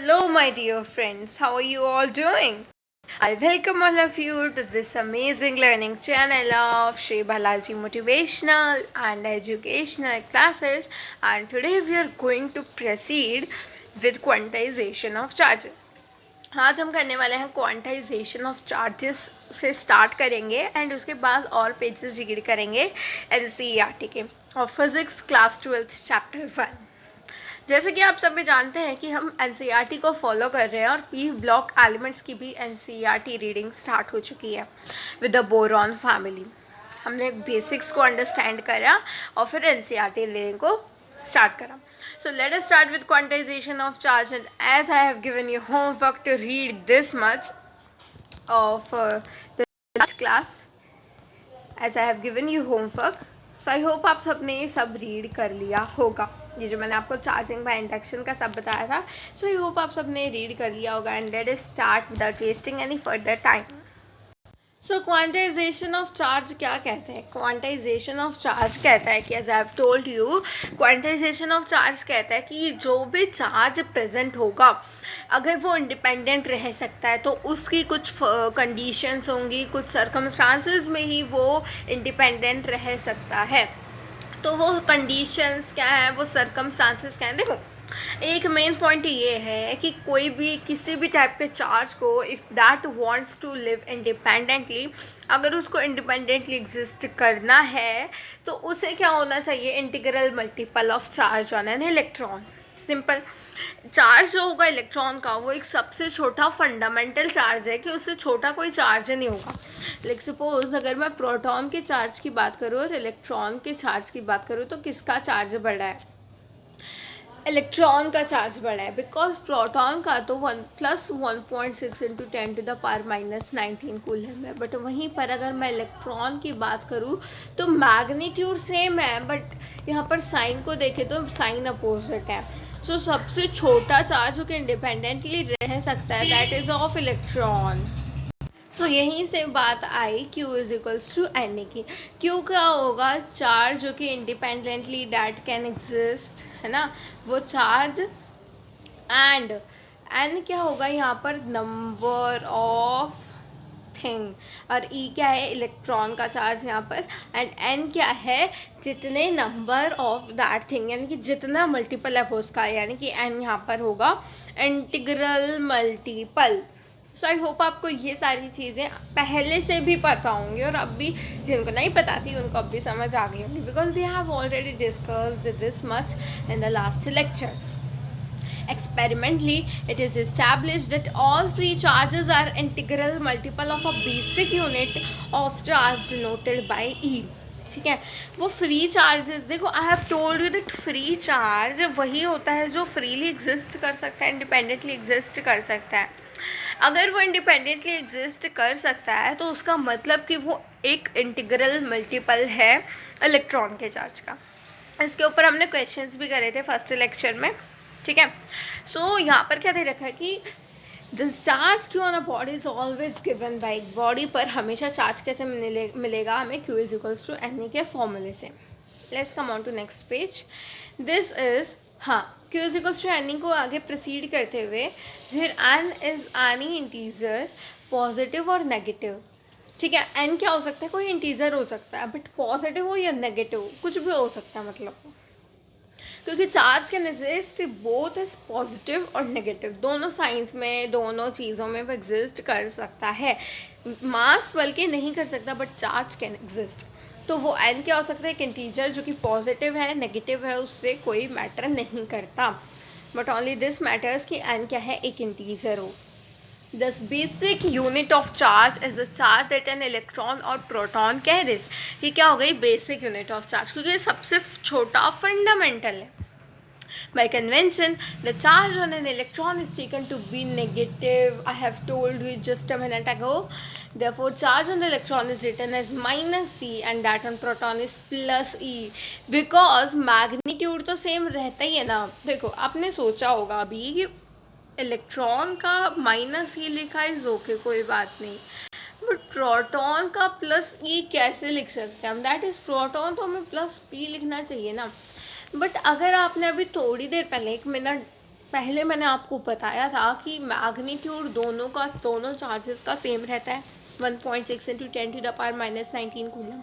Hello, my dear friends. How are you all doing? I welcome all of you to this amazing learning channel of Shri Balaji Motivational and Educational Classes. And today we are going to proceed with quantization of charges. आज हम करने वाले हैं quantization of charges से start करेंगे and उसके बाद और पेजेस रीड करेंगे एनसीईआरटी के और फिजिक्स क्लास 12 चैप्टर 1। जैसे कि आप सभी जानते हैं कि हम एनसीईआरटी को फॉलो कर रहे हैं और पी ब्लॉक एलिमेंट्स की भी एनसीईआरटी रीडिंग स्टार्ट हो चुकी है विद द बोरॉन फैमिली। हमने बेसिक्स को अंडरस्टैंड करा और फिर एनसीईआरटी रीडिंग को start करा. So let us start with quantization of charge, and as I have given you homework to read this much of the last class, as I have given you homework, so I hope आप सबने ये सब read कर लिया होगा. ये जो मैंने आपको चार्जिंग बाय इंडक्शन का सब बताया था, so I hope आप सबने रीड कर लिया होगा. And let us start without wasting any further time. So quantization of charge क्या कहते हैं? क्वांटाइजेशन ऑफ चार्ज कहता है कि as I have told you, quantization of charge कहता है कि जो भी चार्ज प्रेजेंट होगा अगर वो इंडिपेंडेंट रह सकता है तो उसकी कुछ कंडीशंस होंगी, कुछ सर्कमस्टांसेस में ही वो इंडिपेंडेंट रह सकता है. तो वो कंडीशंस क्या है, वो सर्कमस्टांसेस क्या है? देखो, एक मेन पॉइंट ये है कि कोई भी किसी भी टाइप के चार्ज को if that wants to live independently, अगर उसको इंडिपेंडेंटली एग्जिस्ट करना है तो उसे क्या होना चाहिए? Integral multiple of charge on an electron. Simple. Charge जो होगा इलेक्ट्रॉन का वो एक सबसे छोटा फंडामेंटल चार्ज है कि उससे छोटा कोई चार्ज नहीं होगा. लाइक सपोज अगर मैं प्रोटॉन के चार्ज की बात करूँ और इलेक्ट्रॉन के चार्ज की बात करूँ तो किसका चार्ज बड़ा है? इलेक्ट्रॉन का चार्ज बड़ा है, बिकॉज प्रोटॉन का तो 1+1.6 इंटू 10⁻⁻19 कूलम है. बट वहीं पर अगर मैं इलेक्ट्रॉन की बात करूँ तो मैग्नीट्यूड सेम है, बट यहाँ पर साइन को देखें तो साइन अपोजिट है. सो सबसे छोटा चार्ज जो कि इंडिपेंडेंटली रह सकता है दैट इज़ ऑफ इलेक्ट्रॉन. सो यहीं से बात आई Q इज टू एन की. Q का होगा चार्ज जो कि इंडिपेंडेंटली दैट कैन एग्जिस्ट, है ना, वो चार्ज. एंड N क्या होगा यहाँ पर? Number of thing. और E क्या है? इलेक्ट्रॉन का चार्ज यहाँ पर. एंड N क्या है? जितने नंबर ऑफ दैट थिंग, यानी कि जितना मल्टीपल है वो उसका, यानी कि N यहाँ पर होगा integral multiple. So I hope आपको ये सारी चीज़ें पहले से भी पता होंगी और अब भी जिनको नहीं पता थी उनको अब भी समझ आ गई होंगी, because we have already discussed this much in the last lectures. Experimentally, it is established that all free charges are integral multiple of a basic unit of charge denoted by E. ठीक है, वो free charges, देखो आई have told you that free charge वही होता है जो freely exist कर सकता है, इंडिपेंडेंटली एग्जिस्ट कर सकता है. अगर वो इंडिपेंडेंटली एग्जिस्ट कर सकता है तो उसका मतलब कि वो एक इंटीग्रल मल्टीपल है इलेक्ट्रॉन के चार्ज का. इसके ऊपर हमने क्वेश्चंस भी करे थे फर्स्ट लेक्चर में. ठीक है, सो यहाँ पर क्या दे रखा है कि the charge Q on a body is always given by. Body पर हमेशा चार्ज कैसे मिलेगा हमें? Q is equals to N के फॉर्मूले से. Let's come on to next page. This is, हाँ, Q is equals to N को आगे प्रोसीड करते हुए फिर N is any integer positive और नेगेटिव. ठीक है, N क्या हो सकता है? कोई इंटीजर हो सकता है, बट पॉजिटिव हो या नेगेटिव कुछ भी हो सकता है, मतलब क्योंकि charge can exist both as positive और नेगेटिव. दोनों साइंस में, दोनों चीज़ों में वो एग्जिस्ट कर सकता है. मास बल्कि नहीं कर सकता, बट चार्ज कैन एग्जिस्ट. तो वो N क्या हो सकता है? एक इंटीजर जो कि पॉजिटिव है, नेगेटिव है, उससे कोई मैटर नहीं करता. बट ओनली दिस मैटर्स कि N क्या है? एक इंटीजर हो. This basic unit of charge is a charge that an electron or proton carries. ये क्या हो गई? बेसिक यूनिट ऑफ चार्ज, क्योंकि ये सबसे छोटा फंडामेंटल है. By convention, the charge on an electron is taken to be negative. I have told you just a minute ago. Therefore, charge on the electron is written as -C and that on proton is +E. Because magnitude तो same रहता ही है ना. देखो, आपने सोचा होगा अभी कि इलेक्ट्रॉन का -E लिखा इज ओके, कोई बात नहीं, बट प्रोटॉन का +E कैसे लिख सकते हैं हम? दैट इज़ प्रोटॉन, तो हमें +P लिखना चाहिए ना. बट अगर आपने अभी थोड़ी देर पहले, 1 मिनट पहले मैंने आपको बताया था कि मैग्नीट्यूड दोनों चार्जेस का सेम रहता है, 1.6 इंटू 10⁻⁻19 कूलम।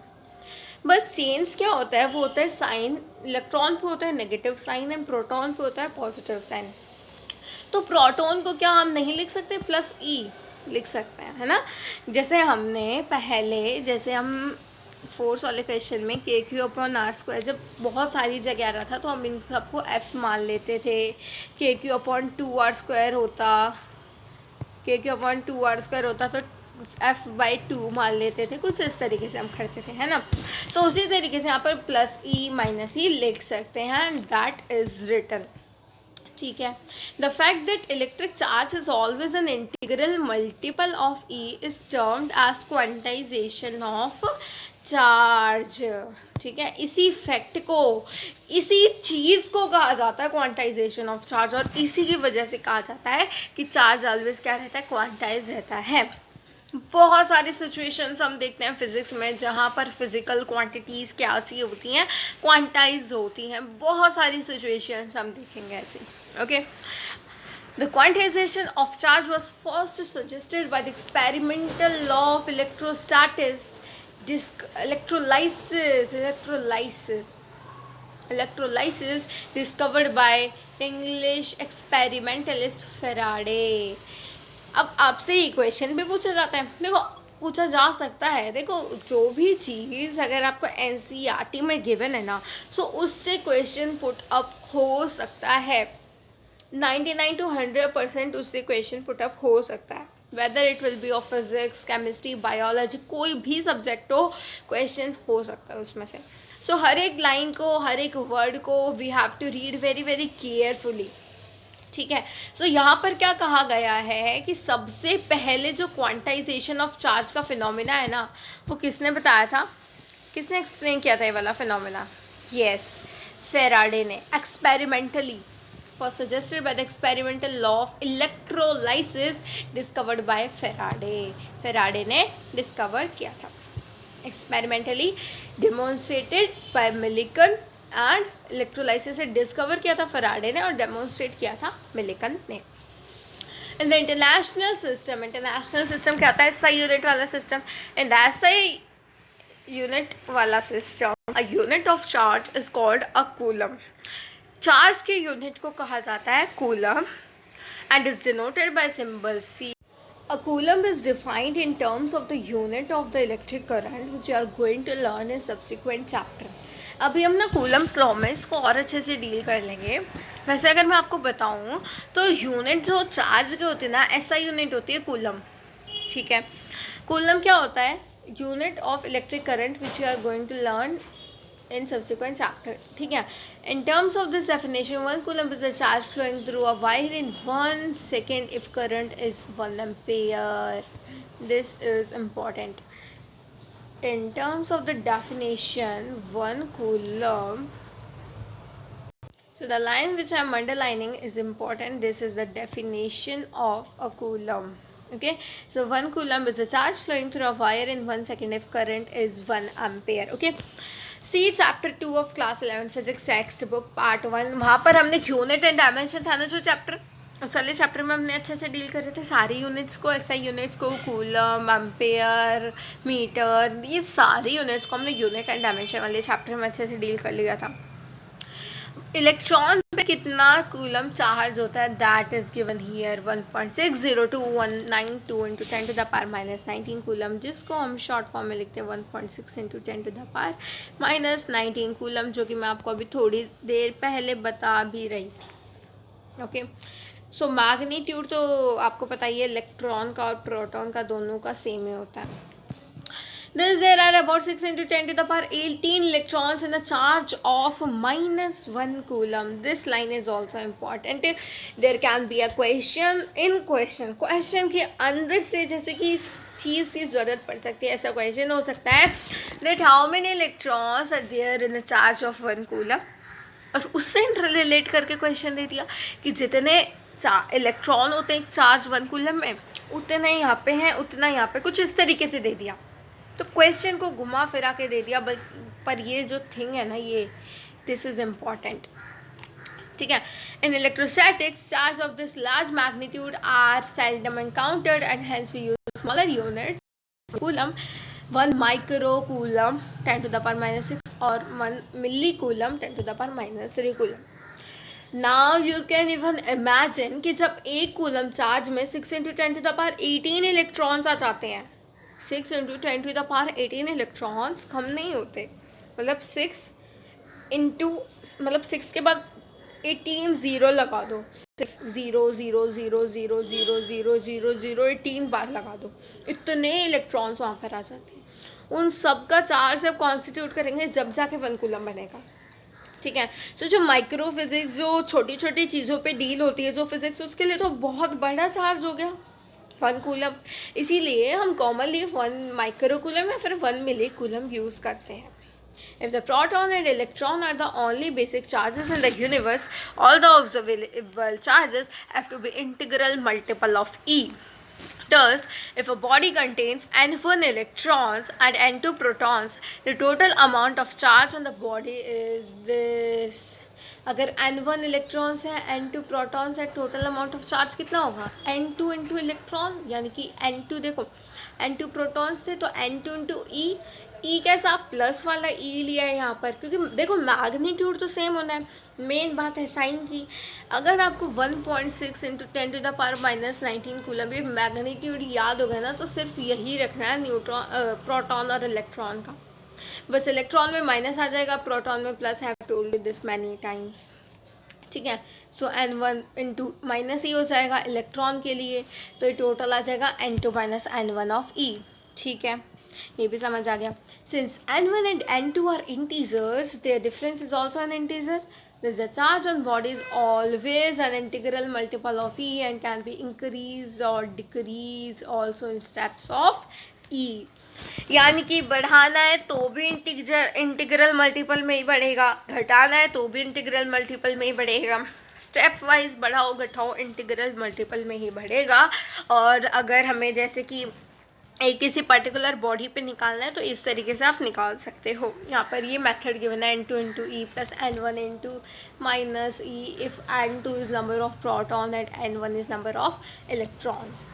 बस चेंज क्या होता है, वो होता है साइन। इलेक्ट्रॉन पे होता है नेगेटिव साइन एंड प्रोटॉन पे होता है पॉजिटिव साइन। तो प्रोटॉन को क्या हम नहीं लिख सकते, प्लस ई लिख सकते हैं, है ना। जैसे हम फोर्स वाले क्वेश्चन में KQ/R², जब बहुत सारी जगह आ रहा था तो हम इन सबको F मान लेते थे। KQ/2R² होता, KQ/2R² होता तो F/2 मान लेते थे, कुछ इस तरीके से हम करते थे, है ना। सो उसी तरीके से यहाँ पर प्लस ई माइनस ई लिख सकते हैं, दैट इज रिटन। ठीक है। The fact that electric charge is always an integral multiple of E is termed as quantization of charge. ठीक है, इसी फैक्ट को, इसी चीज़ को कहा जाता है क्वांटाइजेशन ऑफ चार्ज, और इसी की वजह से कहा जाता है कि चार्ज ऑलवेज क्या रहता है, क्वांटाइज रहता है। बहुत सारी सिचुएशंस हम देखते हैं फिज़िक्स में जहाँ पर फिज़िकल क्वांटिटीज़ क्या सी होती हैं, क्वांटाइज होती हैं। बहुत सारी सिचुएशंस हम देखेंगे ऐसी। Okay, the quantization of charge was first suggested by the experimental law of electrolysis discovered by English experimentalist Faraday। अब आपसे ये क्वेश्चन भी पूछा जाता है, देखो पूछा जा सकता है। देखो जो भी चीज़ अगर आपको NCERT में गिवन है ना, सो उससे क्वेश्चन पुट अप हो सकता है। 99 to 100% उससे क्वेश्चन पुट अप हो सकता है, whether it will be of physics, chemistry, biology, कोई भी सब्जेक्ट हो, क्वेश्चन हो सकता है उसमें से। सो हर एक लाइन को, हर एक वर्ड को we have to read very very carefully. ठीक है। सो यहाँ पर क्या कहा गया है कि सबसे पहले जो क्वांटाइजेशन ऑफ चार्ज का फिनोमिना है ना, वो किसने बताया था, किसने एक्सप्लेन किया था ये वाला फिनोमिना? यस, फेराडे ने, experimentally, for suggested by the experimental law of electrolysis discovered by Faraday. Faraday ने डिस्कवर किया था, experimentally demonstrated by Millikan and electrolysis से डिस्कवर किया था फेराडे ने और डेमोन्स्ट्रेट किया था मिलिकन ने। इन द इंटरनेशनल सिस्टम क्या होता है? SI यूनिट वाला system. In the SI unit वाला system a unit of charge is called a coulomb. Charge के यूनिट को कहा जाता है coulomb and is denoted by symbol C। A coulomb is defined in terms of the unit of the electric current which you are going to learn in subsequent chapter। अभी हम ना Coulomb's law में इसको और अच्छे से deal कर लेंगे। वैसे अगर मैं आपको बताऊँ तो यूनिट जो चार्ज के होते हैं ना, SI यूनिट होती है कूलम। ठीक है, कूलम क्या होता है? Unit of electric current which you are going to learn in subsequent chapter। ठीक है। In terms of this definition, 1 coulomb is a charge flowing through a wire in 1 second if current is 1 ampere। This is important। In terms of the definition, 1 coulomb, so the line which I am underlining is important. This is the definition of a coulomb। Okay, so 1 coulomb is a charge flowing through a wire in 1 second if current is 1 ampere। Okay, see chapter 2 of class 11 physics text book part 1। वहाँ पर हमने unit and dimension था ना जो chapter, उस वाले chapter में हमने अच्छे से डील कर रहे थे सारी यूनिट्स को, SI यूनिट्स को, कूलम, एम्पेयर, मीटर, ये सारी यूनिट्स को हमने यूनिट एंड डायमेंशन वाले चैप्टर में अच्छे से डील कर लिया था। इलेक्ट्रॉन पे कितना कूलम चार्ज होता है, that is given here 1.6029192 into 10⁻⁻19 coulomb, जिसको हम शॉर्ट फॉर्म में लिखते हैं 1.6 इंटू 10⁻⁻19 कूलम, जो कि मैं आपको अभी थोड़ी देर पहले बता भी रही थी। ओके, सो मैग्नीट्यूड तो आपको पता ही है, इलेक्ट्रॉन का और प्रोटॉन का दोनों का सेम ही होता है। Thus there are about 6 into 10⁻18 electrons in a charge of -1 coulomb। This line is also important। There can be a question in question के अंदर से जैसे कि इस चीज़ की ज़रूरत पड़ सकती है, ऐसा क्वेश्चन हो सकता है that how many electrons are there in a charge of 1 coulomb, और उससे रिलेट करके क्वेश्चन दे दिया कि जितने इलेक्ट्रॉन होते हैं चार्ज 1 कूलम में, उतने यहाँ पे हैं, उतना यहाँ पे, कुछ इस तरीके से दे दिया। तो क्वेश्चन को घुमा फिरा के दे दिया, पर ये जो थिंग है ना, ये दिस इज़ इम्पॉर्टेंट। ठीक है. In electrostatics, charge of this large magnitude are seldom encountered and hence we use smaller units. Coulomb, 1 microcoulomb 10 to the power minus 6 or 1 millicoulomb 10 to the power minus 3 coulomb. Now you can even imagine कि जब एक coulomb charge में 6 into 10 to the power 18 electrons आ जाते हैं. 6 into 10 to the power 18 electrons कम नहीं होते. मतलब 6 इंटू मतलब 6 के बाद 18 ज़ीरो लगा दो. 6 zero zero zero zero zero zero zero zero 18 बार लगा दो. इतने इलेक्ट्रॉन्स वहाँ पर आ जाते हैं. उन सब का चार्ज जब कॉन्स्टिट्यूट करेंगे जब जाके 1 कूलम बनेगा. ठीक है. तो जो माइक्रो फिजिक्स जो छोटी छोटी चीज़ों पे डील होती है जो फिजिक्स, उसके लिए तो बहुत बड़ा चार्ज हो गया 1 कूलम. इसीलिए हम कॉमनली 1 माइक्रो कूलम या फिर 1 मिली कूलम यूज़ करते हैं. If the proton and electron are the only basic charges in the universe, all the observable charges have to be integral multiple of E. Thus, if a body contains n1 electrons and n2 protons, the total amount of charge on the body is this. अगर n1 electrons है n2 protons है, total amount of charge कितना होगा n2 into electron, यानी कि n2 देखो n2 protons थे तो n2 इंटू ई कैसा प्लस वाला ई लिया है यहाँ पर, क्योंकि देखो मैग्नीट्यूड तो सेम होना है. मेन बात है साइन की. अगर आपको 1.6 into 10 to the power minus 19 coulomb ये मैग्नीट्यूड याद हो गया ना, तो सिर्फ यही रखना है न्यूट्रॉन प्रोटॉन और इलेक्ट्रॉन का. बस इलेक्ट्रॉन में माइनस आ जाएगा, प्रोटॉन में plus. Have told you this many times. ठीक है. सो n1 इंटू माइनस ई हो जाएगा इलेक्ट्रॉन के लिए, तो ये टोटल आ जाएगा n2 माइनस n1 ऑफ ई. ठीक है, ये भी समझ आ गया. Since n1 and n2 are integers, their difference is also an integer. The charge on body is always an integral multiple of E and can be increased or decreased also in steps of E. यानी कि बढ़ाना है तो भी integral multiple में ही बढ़ेगा, घटाना है तो भी इंटीग्रल मल्टीपल में ही बढ़ेगा. स्टेप वाइज बढ़ाओ घटाओ इंटीग्रल मल्टीपल में ही बढ़ेगा. और अगर हमें जैसे कि एक किसी पर्टिकुलर बॉडी पे निकालना है तो इस तरीके से आप निकाल सकते हो. यहाँ पर ये मेथड गिवन है n2 into E plus n1 into minus E if n2 is number of proton and n1 is number of electrons.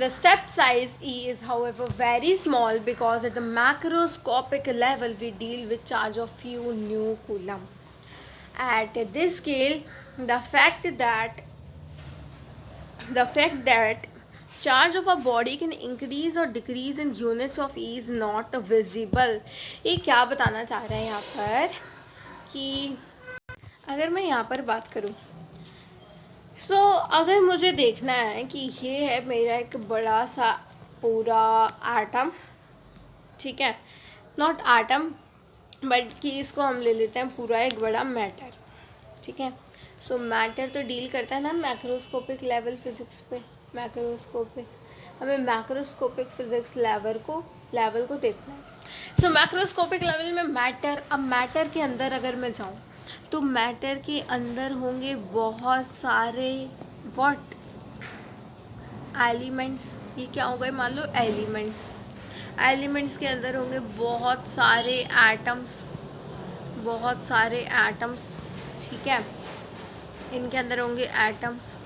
The step size E is however very small because at the macroscopic level we deal with charge of few new coulomb. At this scale, the fact that charge of a body can increase or decrease in units of E is not visible. ये क्या बताना चाह रहा है यहाँ पर कि अगर मैं यहाँ पर बात करूँ अगर मुझे देखना है कि ये है मेरा एक बड़ा सा पूरा एटम. ठीक है, नॉट एटम बट कि इसको हम ले लेते हैं पूरा एक बड़ा मैटर. ठीक है. मैटर तो डील करता है ना मैक्रोस्कोपिक लेवल फिजिक्स पे. मैक्रोस्कोपिक हमें मैक्रोस्कोपिक फिजिक्स लेवल को देखना है. मैक्रोस्कोपिक लेवल में मैटर. अब मैटर के अंदर अगर मैं जाऊँ तो मैटर के अंदर होंगे बहुत सारे व्हाट एलिमेंट्स. ये क्या हो गए मान लो एलिमेंट्स. एलिमेंट्स के अंदर होंगे बहुत सारे एटम्स. ठीक है, इनके अंदर होंगे एटम्स.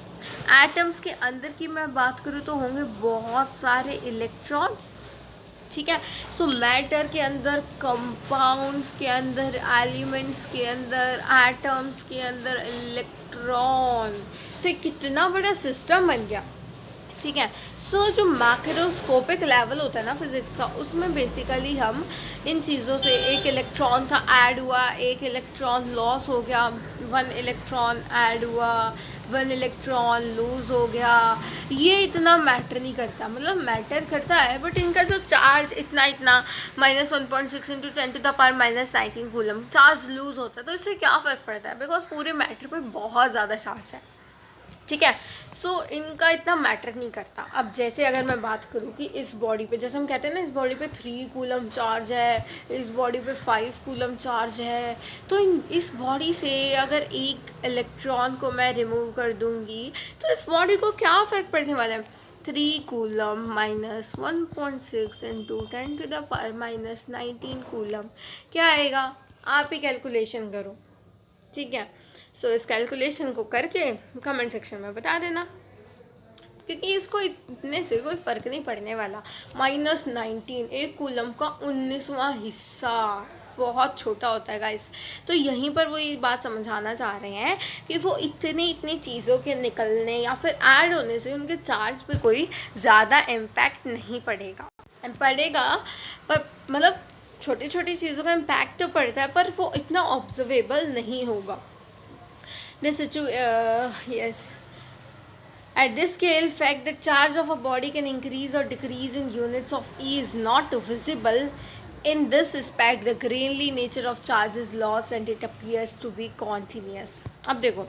एटम्स के अंदर की मैं बात करूँ तो होंगे बहुत सारे इलेक्ट्रॉन्स. ठीक है. मैटर के अंदर, कंपाउंड्स के अंदर, एलिमेंट्स के अंदर, एटम्स के अंदर इलेक्ट्रॉन. तो ये कितना बड़ा सिस्टम बन गया. ठीक है. जो मैक्रोस्कोपिक लेवल होता है ना फिज़िक्स का, उसमें बेसिकली हम इन चीज़ों से एक इलेक्ट्रॉन का ऐड हुआ, एक इलेक्ट्रॉन लॉस हो गया, 1 इलेक्ट्रॉन ऐड हुआ, 1 इलेक्ट्रॉन लूज़ हो गया, ये इतना मैटर नहीं करता. मतलब मैटर करता है बट इनका जो चार्ज इतना -1.6 into 10 to the power minus 19 coulomb charge lose होता है. तो इससे क्या फ़र्क पड़ता है, बिकॉज पूरे मैटर पे बहुत ज़्यादा चार्ज है. ठीक है. इनका इतना मैटर नहीं करता. अब जैसे अगर मैं बात करूँ कि इस बॉडी पे, जैसे हम कहते हैं ना इस बॉडी पे 3 कूलम चार्ज है, इस बॉडी पे 5 कूलम चार्ज है, तो इस बॉडी से अगर एक इलेक्ट्रॉन को मैं रिमूव कर दूँगी तो इस बॉडी को क्या फ़र्क पड़ने वाला है. 3 coulomb minus 1.6 into 10 to the power minus 19 coulomb क्या आएगा, आप ही कैलकुलेशन करो. ठीक है. सो इस कैलकुलेशन को करके कमेंट सेक्शन में बता देना, क्योंकि इसको इतने से कोई फ़र्क नहीं पड़ने वाला। -19 एक कूलम का 19वां हिस्सा बहुत छोटा होता है गाइस। तो यहीं पर वो ये बात समझाना चाह रहे हैं कि वो इतनी चीज़ों के निकलने या फिर ऐड होने से उनके चार्ज पे कोई ज़्यादा इम्पैक्ट नहीं पड़ेगा पर मतलब छोटी छोटी चीज़ों का इम्पैक्ट तो पड़ता है, पर वो इतना ऑब्जर्वेबल नहीं होगा। yes. At this scale fact, the charge of a body can increase or decrease in units of E is not visible. In this respect, the grainly nature of charge is lost and it appears to be continuous. अब देखो,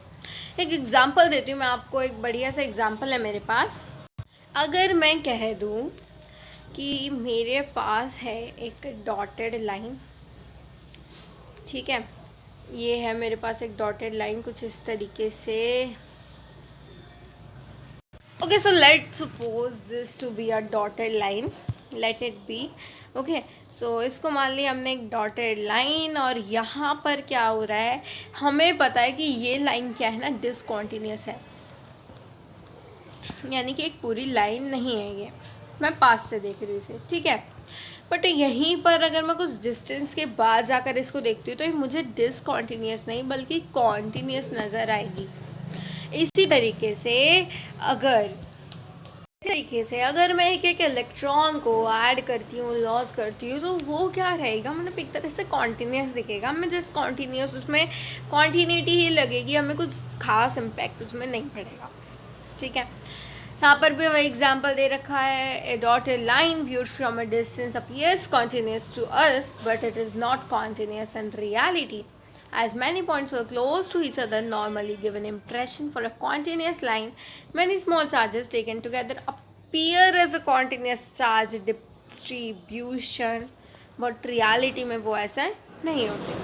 एक example देती हूँ मैं आपको। एक बढ़िया सा एग्जांपल है मेरे पास। अगर मैं कह दूँ कि मेरे पास है एक डॉटेड लाइन, ठीक है, ये है मेरे पास एक डॉटेड लाइन कुछ इस तरीके से। Okay, so let's suppose this to be a dotted line. Let it be. Okay, so इसको मान लिया हमने एक डॉटेड लाइन, और यहाँ पर क्या हो रहा है, हमें पता है कि ये लाइन क्या है ना, डिसकॉन्टीन्यूस है, यानी कि एक पूरी लाइन नहीं है ये। मैं पास से देख रही हूँ इसे, ठीक है, बट यहीं पर अगर मैं कुछ डिस्टेंस के बाद जाकर इसको देखती हूँ तो ये मुझे डिसकॉन्टीन्यूस नहीं बल्कि कॉन्टीन्यूस नज़र आएगी। इसी तरीके से अगर मैं एक इलेक्ट्रॉन को ऐड करती हूँ, लॉस करती हूँ, तो वो क्या रहेगा, मतलब एक तरह से कॉन्टीन्यूस दिखेगा। हमें जस्ट कॉन्टीन्यूस, उसमें कॉन्टीन्यूटी ही लगेगी, हमें कुछ खास इम्पैक्ट उसमें नहीं पड़ेगा, ठीक है। यहाँ पर भी वही एग्जाम्पल दे रखा है, a dotted line viewed from a distance appears continuous to us but it is not continuous in reality. As many points were close to each other, normally give an impression for a continuous line. Many small charges taken together appear as a continuous charge distribution, but reality में वो ऐसा नहीं होते.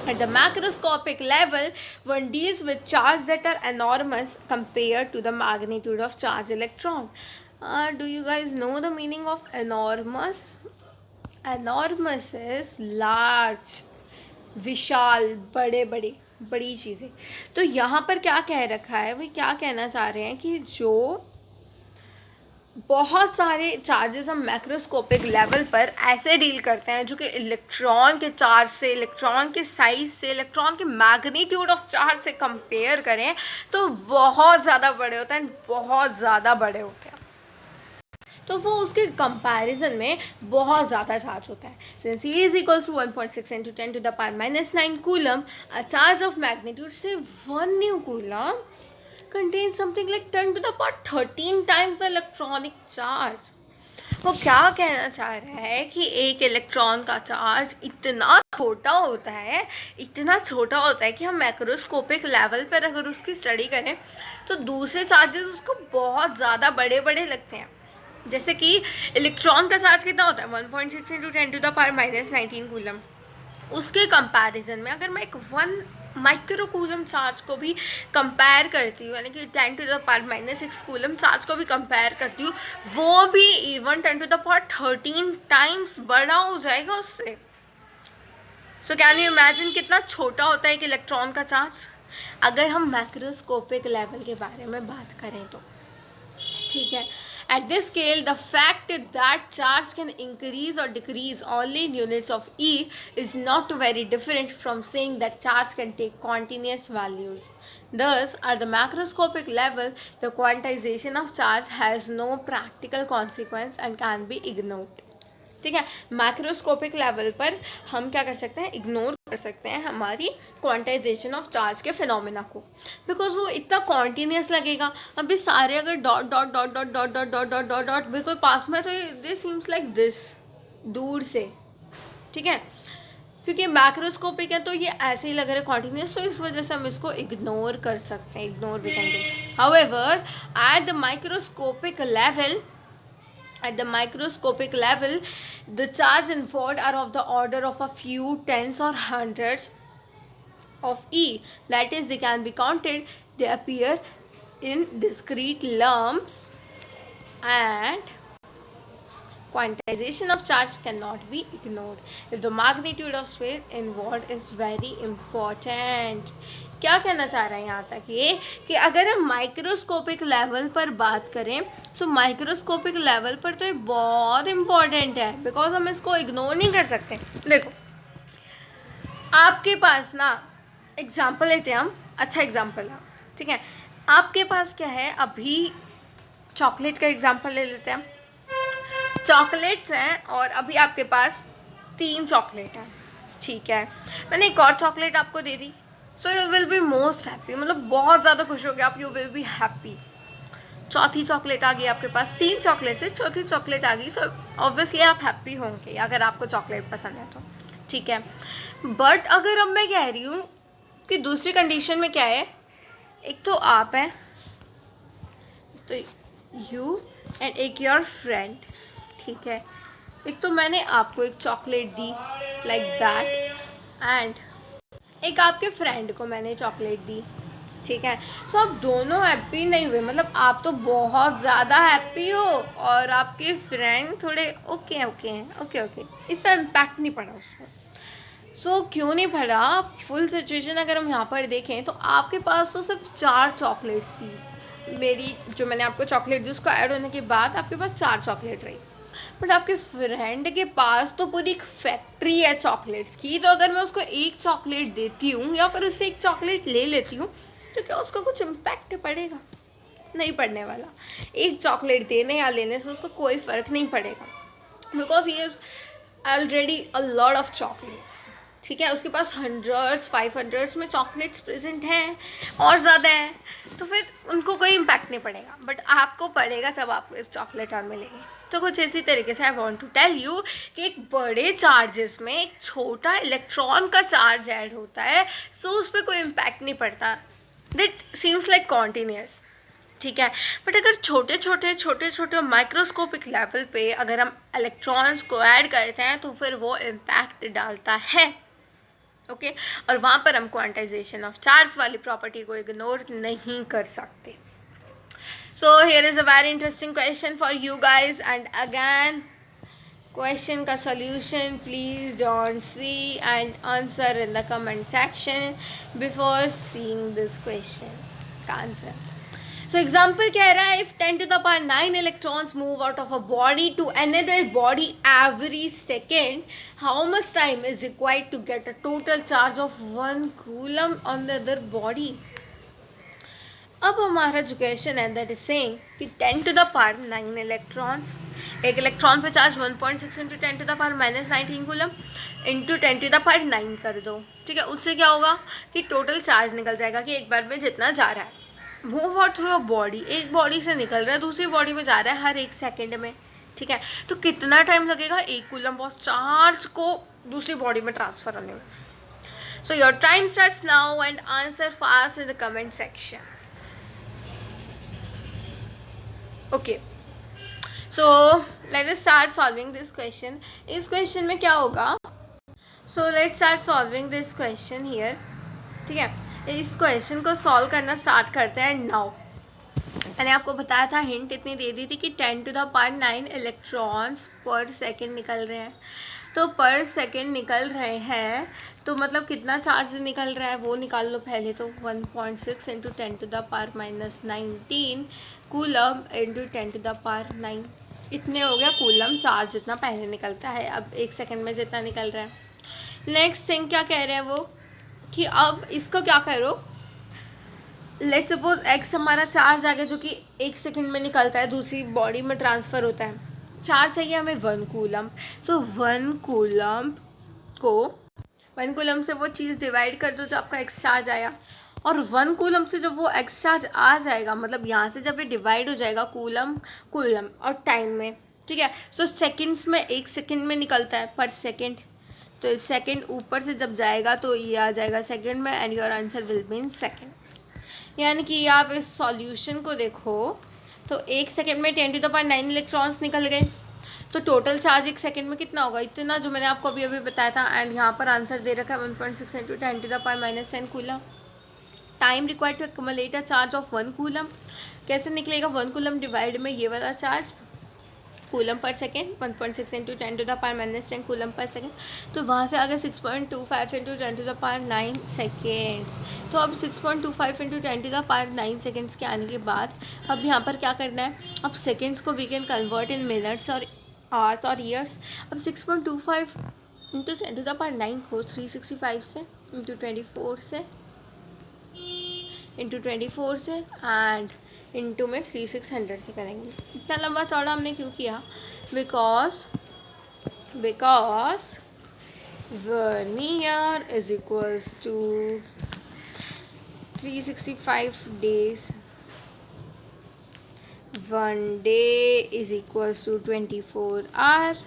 At the macroscopic level, one deals with charges that are enormous compared to the magnitude of charge electron. Do you guys know the meaning of enormous? Enormous is large, विशाल, बड़ी चीज़ें। तो यहाँ पर क्या कह रखा है, वो क्या कहना चाह रहे हैं कि जो बहुत सारे चार्जेस हम मैक्रोस्कोपिक लेवल पर ऐसे डील करते हैं जो कि इलेक्ट्रॉन के चार्ज से, इलेक्ट्रॉन के साइज से, इलेक्ट्रॉन के मैग्नीट्यूड ऑफ चार्ज से कंपेयर करें तो बहुत ज़्यादा बड़े होते हैं, बहुत ज़्यादा बड़े होते हैं। तो वो उसके कंपैरिजन में बहुत ज़्यादा चार्ज होता है। Since E is equals to 1.6 into 10 to the power -9 coulomb, a charge of magnitude से 1 new coulomb contains something like 10 to the power 13 times the electronic charge. वो क्या कहना चाह रहा है कि एक इलेक्ट्रॉन का चार्ज इतना छोटा होता है कि हम मैक्रोस्कोपिक लेवल पर अगर उसकी स्टडी करें तो दूसरे चार्जेस उसको बहुत ज़्यादा बड़े लगते हैं। जैसे कि इलेक्ट्रॉन का चार्ज कितना होता है, 1.6 into 10 to the power -19 coulomb. उसके कंपैरिजन में अगर मैं एक 1 माइक्रो कूलम चार्ज को भी कंपेयर करती हूँ, यानी कि 10 to the power -6 coulomb charge को भी कंपेयर करती हूँ, वो भी even 10 to the power 13 times बड़ा हो जाएगा उससे। सो कैन यू इमेजिन कितना छोटा होता है एक इलेक्ट्रॉन का चार्ज, अगर हम मैक्रोस्कोपिक लेवल के बारे में बात करें तो, ठीक है। At this scale, the fact that charge can increase or decrease only in units of E is not very different from saying that charge can take continuous values. Thus, at the macroscopic level, the quantization of charge has no practical consequence and can be ignored. ठीक है, macroscopic level पर हम क्या कर सकते हैं, ignore कर सकते हैं हमारी क्वांटाइजेशन ऑफ चार्ज के फिनोमेना को, बिकॉज वो इतना कॉन्टीन्यूस लगेगा। अभी सारे अगर dot dot dot dot dot dot dot dot dot dot बिल्कुल पास में, तो दिस सीम्स लाइक दिस दूर से, ठीक है, क्योंकि मैक्रोस्कोपिक है तो ये ऐसे ही लग रहा है कॉन्टीन्यूस, तो इस वजह से हम इसको इग्नोर कर सकते हैं, ignore we can do. However at the microscopic level, the charge involved are of the order of a few tens or hundreds of E. That is, they can be counted. They appear in discrete lumps and Quantization of charge cannot be ignored if the magnitude of space involved is very important. क्या कहना चाह रहा है यहाँ तक ये कि अगर हम माइक्रोस्कोपिक लेवल पर बात करें तो माइक्रोस्कोपिक लेवल पर तो ये बहुत इम्पॉर्टेंट है, बिकॉज हम इसको इग्नोर नहीं कर सकते. देखो आपके पास ना एग्जाम्पल लेते हैं हम, अच्छा एग्जाम्पल है, ठीक है. आपके पास क्या है, अभी चॉकलेट का एग्जाम्पल ले लेते हैं. चॉकलेट्स हैं और अभी आपके पास 3 चॉकलेट हैं, ठीक है. मैंने एक और चॉकलेट आपको दे दी, so you will be most happy, मतलब बहुत ज़्यादा खुश हो गए आप, यू विल बी हैप्पी. चौथी चॉकलेट आ गई आपके पास, 3 चॉकलेट से चौथी चॉकलेट आ गई, सो ऑब्वियसली आप हैप्पी होंगे अगर आपको चॉकलेट पसंद है तो, ठीक है. बट अगर अब मैं कह रही हूँ कि दूसरी कंडीशन में क्या है, एक तो आप हैं, तो यू एंड एक योर फ्रेंड, ठीक है. एक तो मैंने आपको एक chocolate the like that, and एक आपके फ्रेंड को मैंने चॉकलेट दी, ठीक है. सो आप दोनों हैप्पी नहीं हुए, मतलब आप तो बहुत ज़्यादा हैप्पी हो और आपके फ्रेंड थोड़े ओके हैं, ओके, इतना इम्पैक्ट नहीं पड़ा उसको. सो क्यों नहीं पड़ा, फुल सिचुएशन अगर हम यहाँ पर देखें तो आपके पास तो सिर्फ 4 चॉकलेट्स थी. मेरी जो मैंने आपको चॉकलेट दी उसको ऐड होने के बाद आपके पास 4 चॉकलेट रही, बट आपके फ्रेंड के पास तो पूरी एक फैक्ट्री है चॉकलेट्स की. तो अगर मैं उसको एक चॉकलेट देती हूँ या फिर उससे एक चॉकलेट ले लेती हूँ तो क्या उसका कुछ इम्पैक्ट पड़ेगा? नहीं पड़ने वाला. एक चॉकलेट देने या लेने से उसको कोई फ़र्क नहीं पड़ेगा, because he is already a lot of chocolates, ठीक है. उसके पास 100s 500s में चॉकलेट्स प्रेजेंट हैं और ज़्यादा हैं, तो फिर उनको कोई इम्पैक्ट नहीं पड़ेगा. बट आपको पड़ेगा जब आपको इस चॉकलेट और मिलेंगे. तो कुछ इसी तरीके से I want to tell you कि एक बड़े चार्जेस में एक छोटा इलेक्ट्रॉन का चार्ज ऐड होता है, सो उस पर कोई इम्पैक्ट नहीं पड़ता. दैट सीम्स लाइक कॉन्टीन्यूस, ठीक है. बट अगर छोटे माइक्रोस्कोपिक लेवल पे अगर हम इलेक्ट्रॉन्स को ऐड करते हैं तो फिर वो इम्पैक्ट डालता है, ओके. और वहाँ पर हम क्वांटाइजेशन ऑफ चार्ज वाली प्रॉपर्टी को इग्नोर नहीं कर सकते. So here is a very interesting question for you guys, and again question का solution please don't see and answer in the comment section before seeing this question का answer. So example कह रहा है, if 10 to the power 9 electrons move out of a body to another body every second, how much time is required to get a total charge of 1 coulomb on the other body? अब हमारा जो question है that is saying कि 10 to the power 9 electrons, एक electron पे charge 1.6 into 10 to the power -19 coulomb into 10 to the power 9 कर दो, ठीक है. उससे क्या होगा कि टोटल चार्ज निकल जाएगा कि एक बार में जितना जा रहा है. Move out through a body, एक बॉडी से निकल रहा है दूसरी बॉडी में जा रहा है हर 1 सेकेंड में, ठीक है. तो कितना टाइम लगेगा 1 कूलम ऑफ चार्ज को दूसरी बॉडी में ट्रांसफर होने में. So your time starts now and answer fast in the comment section. Okay, so let us start solving this question. इस क्वेश्चन में क्या होगा, so let's start solving this question here, ठीक है. इस क्वेश्चन को सॉल्व करना स्टार्ट करते हैं नाउ. मैंने आपको बताया था, हिंट इतनी दे दी थी कि 10 to the power 9 इलेक्ट्रॉन्स पर सेकेंड निकल रहे हैं. तो पर सेकेंड निकल रहे हैं तो मतलब कितना चार्ज निकल रहा है वो निकाल लो पहले. तो 1.6 into 10 to the power -19 coulomb into 10 to the power 9, इतने हो गया कूलम चार्ज जितना पहले निकलता है, अब 1 सेकेंड में जितना निकल रहा है. नेक्स्ट थिंग क्या कह रहे हैं वो कि अब इसको क्या करो, लेट्स सपोज एक्स हमारा चार्ज आ गया जो कि 1 सेकेंड में निकलता है, दूसरी बॉडी में ट्रांसफ़र होता है. चार्ज चाहिए हमें 1 कूलम, तो 1 कूलम से वो चीज़ डिवाइड कर दो जो आपका एक्स चार्ज आया, और 1 कूलम से जब वो एक्स चार्ज आ जाएगा, मतलब यहाँ से जब ये डिवाइड हो जाएगा कूलम और टाइम में, ठीक है. सो सेकेंड्स में 1 सेकेंड में निकलता है पर सेकेंड, तो सेकेंड ऊपर से जब जाएगा तो ये आ जाएगा सेकेंड में, and your answer will be in second. यानी कि आप इस सॉल्यूशन को देखो तो 1 सेकेंड में 10 to the power 9 इलेक्ट्रॉन्स निकल गए, तो टोटल चार्ज 1 सेकेंड में कितना होगा, इतना जो मैंने आपको अभी बताया था. एंड यहाँ पर आंसर दे रखा है 1.6 into 10 to the power -10 coulomb. Time required to accumulate a charge of 1 coulomb. कैसे निकलेगा 1 कूलम डिवाइड में ये वाला charge, coulomb per second, 1.6 into 10⁻⁻10 coulomb per second. तो वहाँ से आ गया 6.25 इंटू 10⁻9 सेकेंड्स। तो अब 6.25 इंटू 10⁻9 सेकेंड्स के आने के बाद अब यहाँ पर क्या करना है, अब सेकेंड्स को we can convert in minutes और आवर्स और ईयर्स। अब 6.25 इंटू 10⁻9 को 365 से इंटू 24 से एंड इंटू में 3600 से करेंगे। इतना लंबा चौड़ा हमने क्यों किया, because 1 year is equals to 365 days, 1 day is equals to 24 hour.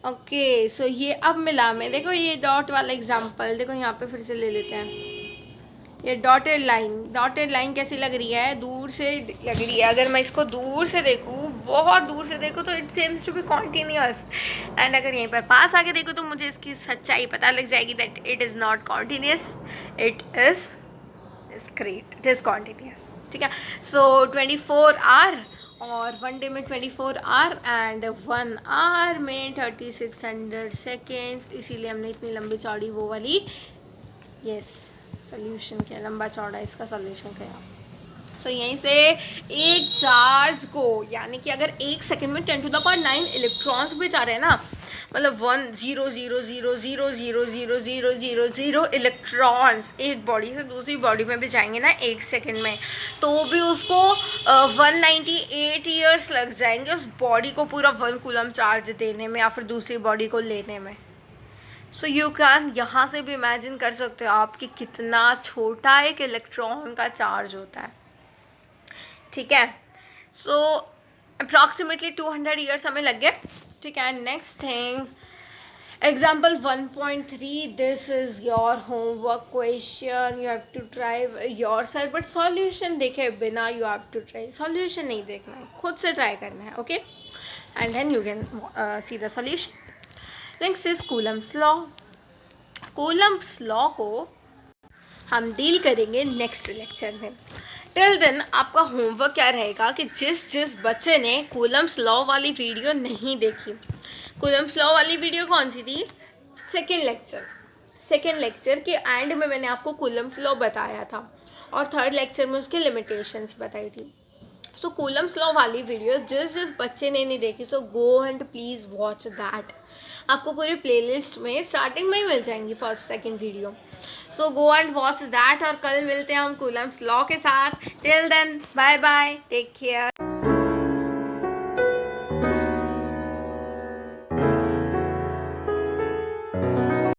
Okay, so ये अब मिला में देखो ये डॉट वाला एग्जांपल देखो, यहाँ पे फिर से ले लेते हैं। ये डॉटेड लाइन कैसी लग रही है, दूर से लग रही है। अगर मैं इसको दूर से देखूँ, बहुत दूर से देखूँ, तो it seems to be continuous. And अगर यहीं पर पास आके देखो तो मुझे इसकी सच्चाई पता लग जाएगी that it is not continuous, it is discrete, it is continuous. ठीक है, सो 24 आवर और 1 डे में 24 आवर एंड 1 आवर में 3600 सेकेंड्स, इसीलिए हमने इतनी लंबी चौड़ी वो वाली सोल्यूशन किया, लंबा चौड़ा इसका सोल्यूशन किया। सो यहीं से एक चार्ज को, यानी कि अगर 1 सेकेंड में 10⁻9 इलेक्ट्रॉन्स भी जा रहे हैं ना, मतलब 1,0,0,0,0,0,0,0,0,0 इलेक्ट्रॉन्स एक बॉडी से दूसरी बॉडी में भी जाएंगे ना 1 सेकेंड में, तो भी उसको 198 ईयर्स लग जाएंगे उस बॉडी को पूरा 1 कूलम चार्ज देने में या फिर दूसरी बॉडी को लेने में। सो यू कैन यहाँ से भी इमेजिन कर सकते हो आप कि कितना छोटा एक इलेक्ट्रॉन का चार्ज होता है। ठीक है, सो अप्रॉक्सीमेटली 200 ईयर्स हमें लग गए। ठीक है, next thing example 1.3, this is your homework question, you have to try yourself, but solution देखे बिना you have to try, solution नहीं देखना है, खुद से ट्राई करना है। Okay, and then you can see the solution. Next is Coulomb's law. Coulomb's law को हम डील करेंगे नेक्स्ट लेक्चर में। टिल देन आपका होमवर्क क्या रहेगा कि जिस बच्चे ने कूलम्स लॉ वाली वीडियो नहीं देखी, कूलम्स लॉ वाली वीडियो कौन सी थी, सेकेंड लेक्चर के एंड में मैंने आपको कूलम्स लॉ बताया था और थर्ड लेक्चर में उसके लिमिटेशंस बताई थी। सो कूलम्स लॉ वाली वीडियो जिस बच्चे ने नहीं देखी, so go and please watch that. आपको पूरी प्लेलिस्ट में स्टार्टिंग में ही मिल जाएंगी first second video. So go and watch that और कल मिलते हैं हम कूलम्स लॉ के साथ। Till then bye bye, take care.